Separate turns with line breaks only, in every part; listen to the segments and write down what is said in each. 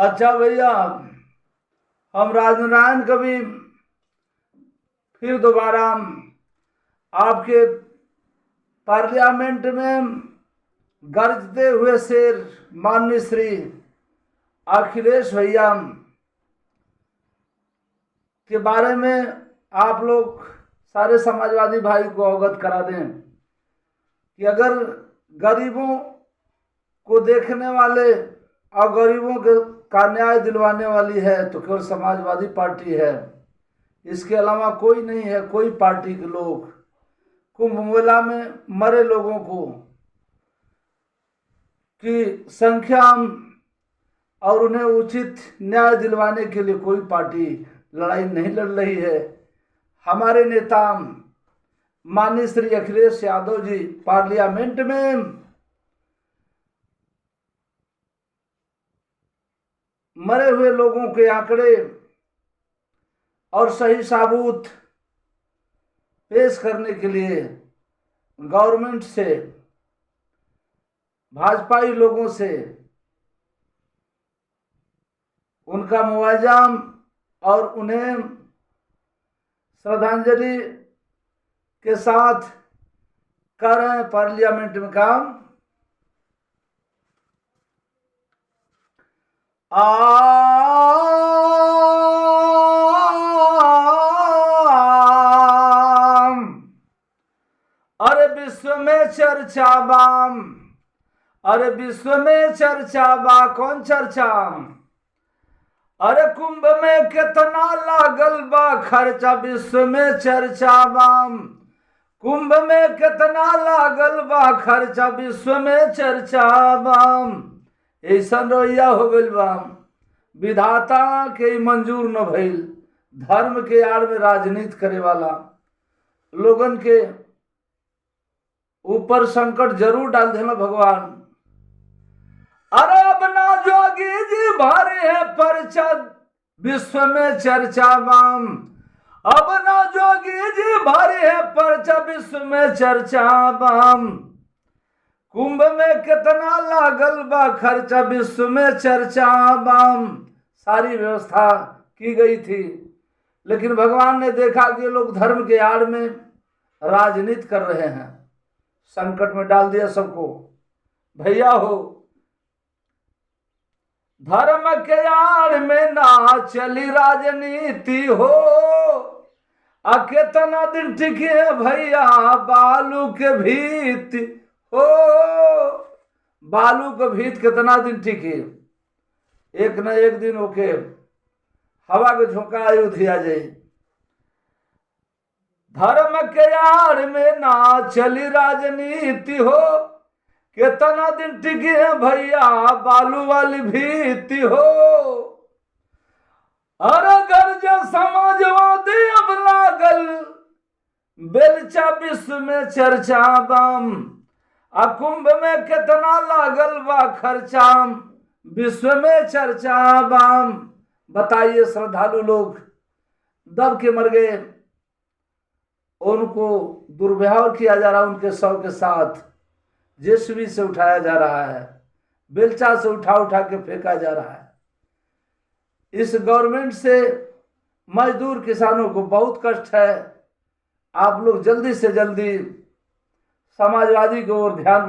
अच्छा भैया, हम राजनारायण कवि फिर दोबारा आपके पार्लियामेंट में गरजते हुए शेर माननीय श्री अखिलेश भैया के बारे में आप लोग सारे समाजवादी भाई को अवगत करा दें कि अगर गरीबों को देखने वाले और गरीबों का न्याय दिलवाने वाली है तो केवल समाजवादी पार्टी है। इसके अलावा कोई नहीं है। कोई पार्टी के लोग कुंभ मेला में मरे लोगों को की संख्या और उन्हें उचित न्याय दिलवाने के लिए कोई पार्टी लड़ाई नहीं लड़ रही है। हमारे नेता माननीय श्री अखिलेश यादव जी पार्लियामेंट में मरे हुए लोगों के आंकड़े और सही साबूत पेश करने के लिए गवर्नमेंट से, भाजपाई लोगों से उनका मुआवजा और उन्हें श्रद्धांजलि के साथ कर रहे हैं पार्लियामेंट में काम। अरे विश्व में चर्चा बाम, अरे विश्व में चर्चा बा, कौन चर्चा? अरे कुंभ में कितना लागल बा खर्चा, विश्व में चर्चा बाम। कुंभ में कितना लागल बा खर्चा, विश्व में चर्चा बाम। ऐसा रवैया हो गइल बा, विधाता के मंजूर न भइल। धर्म के आड़ में राजनीति करे वाला लोगन के ऊपर संकट जरूर डाल देना भगवान। अरे अब ना जोगी जी भारी है परचा, विश्व में चर्चा बाम। अब ना जोगी जी भारी है परचा, विश्व में चर्चा बाम। कुंभ में कितना लागल बा खर्चा, विश्व में चर्चा बाम। सारी व्यवस्था की गई थी, लेकिन भगवान ने देखा कि लोग धर्म के आड़ में राजनीति कर रहे हैं, संकट में डाल दिया सबको। भैया हो, धर्म के आड़ में ना चली राजनीति हो। कितना दिन टिके भैया बालू के भीत हो। बालू के भीत कितना दिन टिके? एक न एक दिन ओके हवा के झोंका अयोध्या जाए। धर्म के आड़ में ना चली राजनीति हो। कितना दिन टिकी है भैया बालू वाली भीति हो। अरे गर्ज समाजवादी अब लागल बेलचा, विश्व में चर्चा बम। कुंभ में कितना लागल बा खर्चा, विश्व में चर्चा बम। बताइए, श्रद्धालु लोग दब के मर गए, उनको दुर्व्यवहार किया जा रहा है, उनके शव के साथ जेसीबी से उठाया जा रहा है, बेलचा से उठा उठा के फेंका जा रहा है। इस गवर्नमेंट से मजदूर किसानों को बहुत कष्ट है। आप लोग जल्दी से जल्दी समाजवादी की ओर ध्यान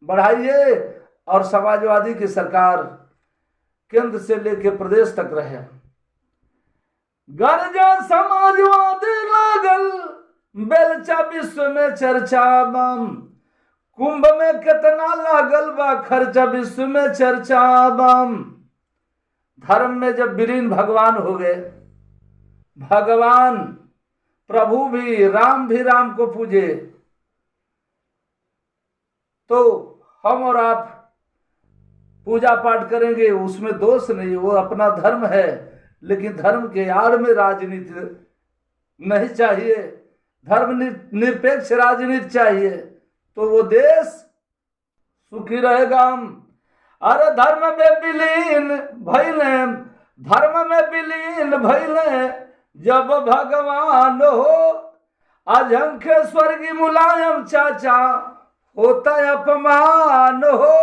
बढ़ाइए और समाजवादी की सरकार केंद्र से लेकर प्रदेश तक रहे। गर्जा समाजवादी लागल बेलचा, विश्व में चर्चा बम। कुंभ में कितना लागल बा खर्चा, विश्व में चर्चा बम। धर्म में जब विलीन भगवान हो गए, भगवान प्रभु भी राम को पूजे, तो हम और आप पूजा पाठ करेंगे, उसमें दोष नहीं, वो अपना धर्म है। लेकिन धर्म के आड़ में राजनीति नहीं चाहिए, धर्म निरपेक्ष राजनीति चाहिए, तो वो देश सुखी रहेगा। अरे धर्म में विलीन भइले, धर्म में विलीन भइले जब भगवान हो। अजंखे स्वर्गीय मुलायम चाचा होता अपमान हो।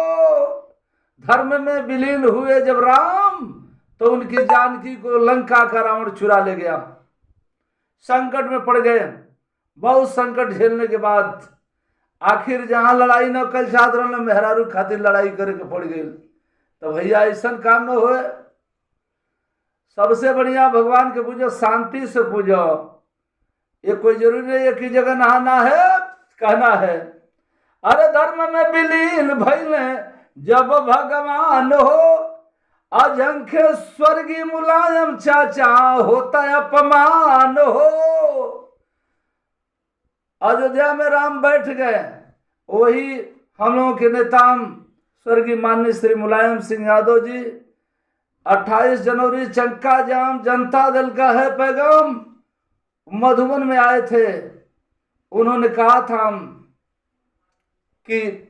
धर्म में विलीन हुए जब राम, तो उनकी जानकी को लंका का रावण चुरा ले गया। संकट में पड़ गए। बहुत संकट झेलने के बाद आखिर जहां लड़ाई न कल छात्र ने मेहरारू खातिर लड़ाई करके पड़ गई। तो भैया ऐसा काम न होए। सबसे बढ़िया भगवान के पूजो, शांति से पूजो। ये कोई जरूरी नहीं है कि जगह नहाना है कहना है। अरे धर्म में विलीन भइले जब भगवान हो, अजंखे स्वर्गीय मुलायम चाचा होता अपमान हो। अयोध्या में राम बैठ गए, वही हम लोगों के नेता स्वर्गीय माननीय श्री मुलायम सिंह यादव जी 28 जनवरी चंका जाम जनता दल का है पैगाम मधुबन में आए थे। उन्होंने कहा था कि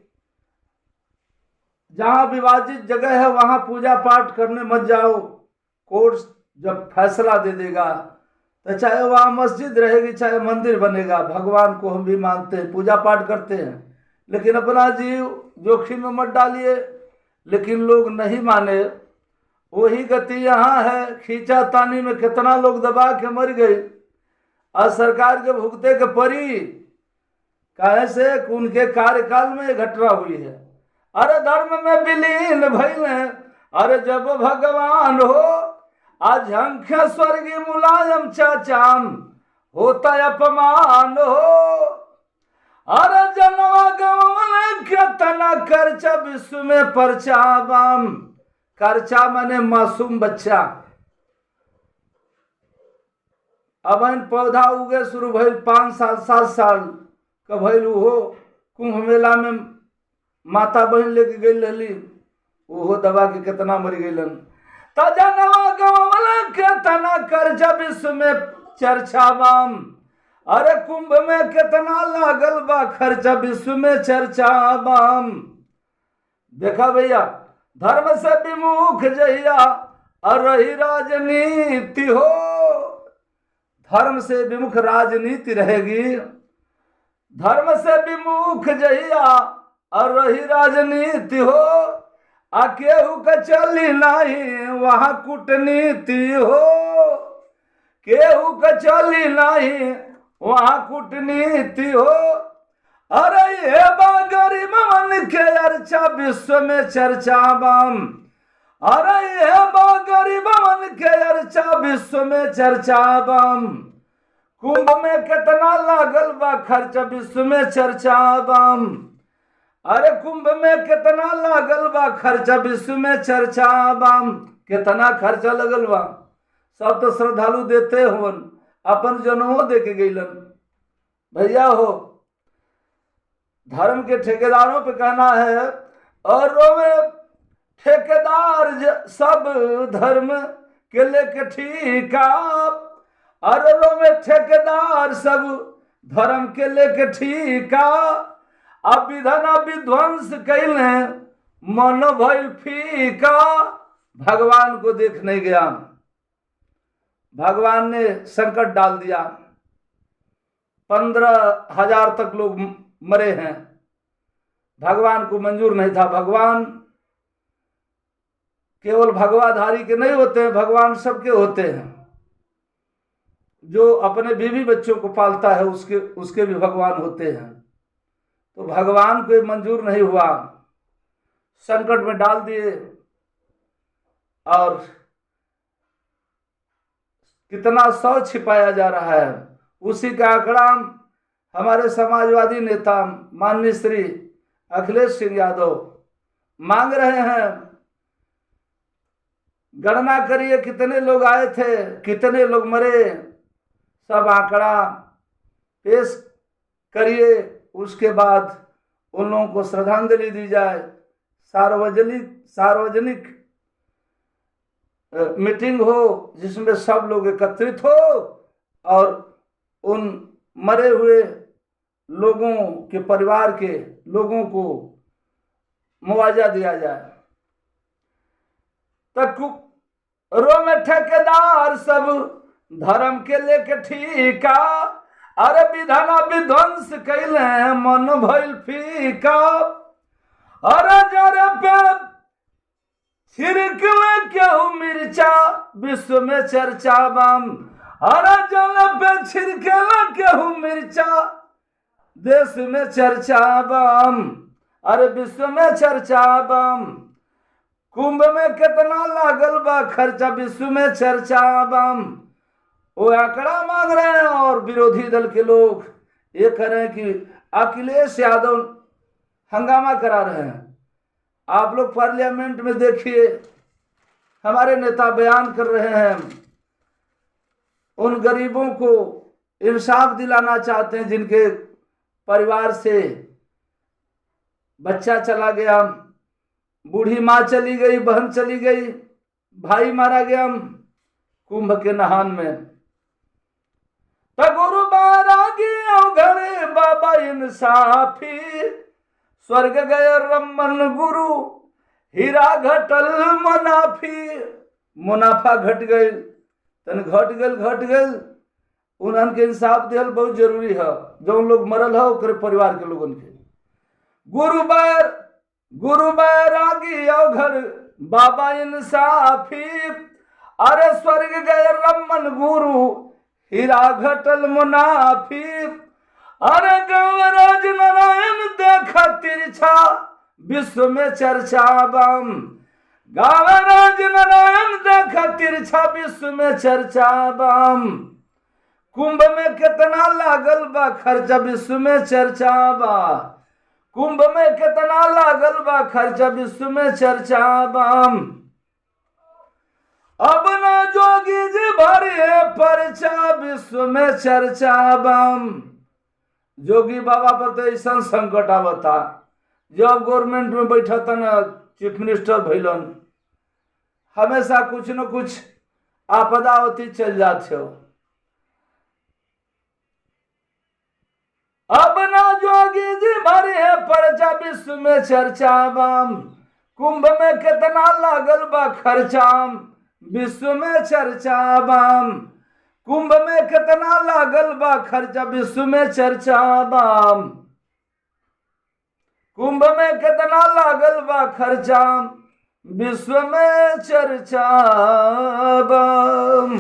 जहां विवादित जगह है वहां पूजा पाठ करने मत जाओ। कोर्ट जब फैसला दे देगा तो चाहे वहां मस्जिद रहेगी चाहे मंदिर बनेगा, भगवान को हम भी मानते हैं, पूजा पाठ करते हैं, लेकिन अपना जीव जोखिम में मत डालिए। लेकिन लोग नहीं माने। वही गति यहाँ है। खींचा तानी में कितना लोग दबा के मर गए और सरकार के भुगते के परी कैसे उनके कार्यकाल में ये घटना हुई है। अरे धर्म में विलीन भइले, अरे जब भगवान हो, अजंख्य स्वर्गीय मुलायम चाचाम होता अपमान हो। अरे जनवा गवन केतना खर्चा विश्व में परचाबाम। खर्चा माने मासूम बच्चा। अब पौधा उगे शुरू भइल 5 साल 7 साल का भइल। हो कुंभ मेला में माता बहन लेके गई रहली, वो दबा के कितना मर गईलन। जनवा गवन केतना खर्चा विश्व में चर्चाबाम। अरे कुंभ में कितना लागल बा खर्चा विश्व में चर्चाबाम। देखा भैया, धर्म से विमुख जहिया और रही राजनीति हो। धर्म से विमुख राजनीति रहेगी। धर्म से विमुख जहिया और रही राजनीति हो। केहू का चली नहीं वहां कूटनीति हो। केहू का चली नहीं वहां कूटनीति हो। अरे ये गरीब मन के अर्चा विश्व में चर्चा बम। अरे ये गरीब मन के अर्चा विश्व में चर्चा बम। कुंभ में कितना लागल बा खर्चा विश्व में चर्चा बम। अरे कुंभ में कितना लागल बा खर्चा विश्व में चर्चा बम। कितना खर्चा लगल बा, सब तो श्रद्धालु देते होन, अपन जनों दे के गईलन। भैया हो, धर्म के ठेकेदारों पे कहना है, और में ठेकेदार सब धर्म के लेके ठीका। और में ठेकेदार सब धर्म के लेके ठीका। अब विधना विध्वंस कैले मन भइल फीका। भगवान को देख नहीं गया। भगवान ने संकट डाल दिया। 15,000 तक लोग मरे हैं। भगवान को मंजूर नहीं था। भगवान केवल भगवाधारी के नहीं होते हैं, भगवान सबके होते हैं। जो अपने बीवी बच्चों को पालता है उसके भी भगवान होते हैं। तो भगवान को मंजूर नहीं हुआ, संकट में डाल दिए। और कितना सौ छिपाया जा रहा है। उसी का आंकड़ा हमारे समाजवादी नेता माननीय श्री अखिलेश सिंह यादव मांग रहे हैं। गणना करिए कितने लोग आए थे, कितने लोग मरे, सब आंकड़ा पेश करिए। उसके बाद उन लोगों को श्रद्धांजलि दी जाए। सार्वजनिक मीटिंग हो जिसमें सब लोग एकत्रित हो और उन मरे हुए लोगों के परिवार के लोगों को मुआवजा दिया जाए। तक रो में ठेकेदार सब धर्म के लेके ठीका। अरे विधना विध्वंस कैले मन भइल फीका। अरे जरे पे छिड़क में केहू मिर्चा विश्व में चर्चा बम। हरा जल पे छिड़केला केहू मिर्चा देश में चर्चा बम। अरे विश्व में चर्चा बम। कुंभ में कितना लागल बा खर्चा विश्व में चर्चा बम। वो आंकड़ा मांग रहे हैं और विरोधी दल के लोग ये कह रहे हैं कि अखिलेश यादव हंगामा करा रहे हैं। आप लोग पार्लियामेंट में देखिए, हमारे नेता बयान कर रहे हैं, उन गरीबों को इंसाफ दिलाना चाहते हैं जिनके परिवार से बच्चा चला गया, बूढ़ी माँ चली गई, बहन चली गई, भाई मारा गया कुंभ के नहान में। गुरु बारागी घरे बाबा इंसाफी, स्वर्ग गए रमन गुरु हीरा घटल मुनाफी। मुनाफा घट गई, तन घट गल उन्हन के इंसाफ दिहल बहुत जरूरी है। जो लोग मरल है ओकरे परिवार के लोगन के। गुरु बैरागी घर बाबा इंसाफी, अरे स्वर्ग गए रमन गुरु हीरा घटल मुनाफी। अरे गवराज नारायण देखा तिरछा विश्व में चर्चा बम। गवराज नारायण देखा तिरछा विश्व में चर्चा बम। कुंभ में कितना लागल बा खर्चा विश्व में चर्चा बा। कुंभ में कितना लागल बा खर्चा विश्व में चर्चा बम। अब ना जोगी जी भरे परचा विश्व में चर्चा बम। जोगी बाबा पर तो ऐसा संकट आवता, जब गवर्नमेंट में बैठा था ना चीफ मिनिस्टर भैलन, हमेशा कुछ न कुछ आपदा होती चल जाते हो। अब ना जोगी जी भरे परचा विश्व में चर्चा बम। कुंभ में कितना लागल बा खर्चा विश्व में चर्चा बम। कुंभ में कितना लागल बा खर्चा विश्व में चर्चा बम। कुंभ में कितना लागल बा खर्चा विश्व में चर्चा बम।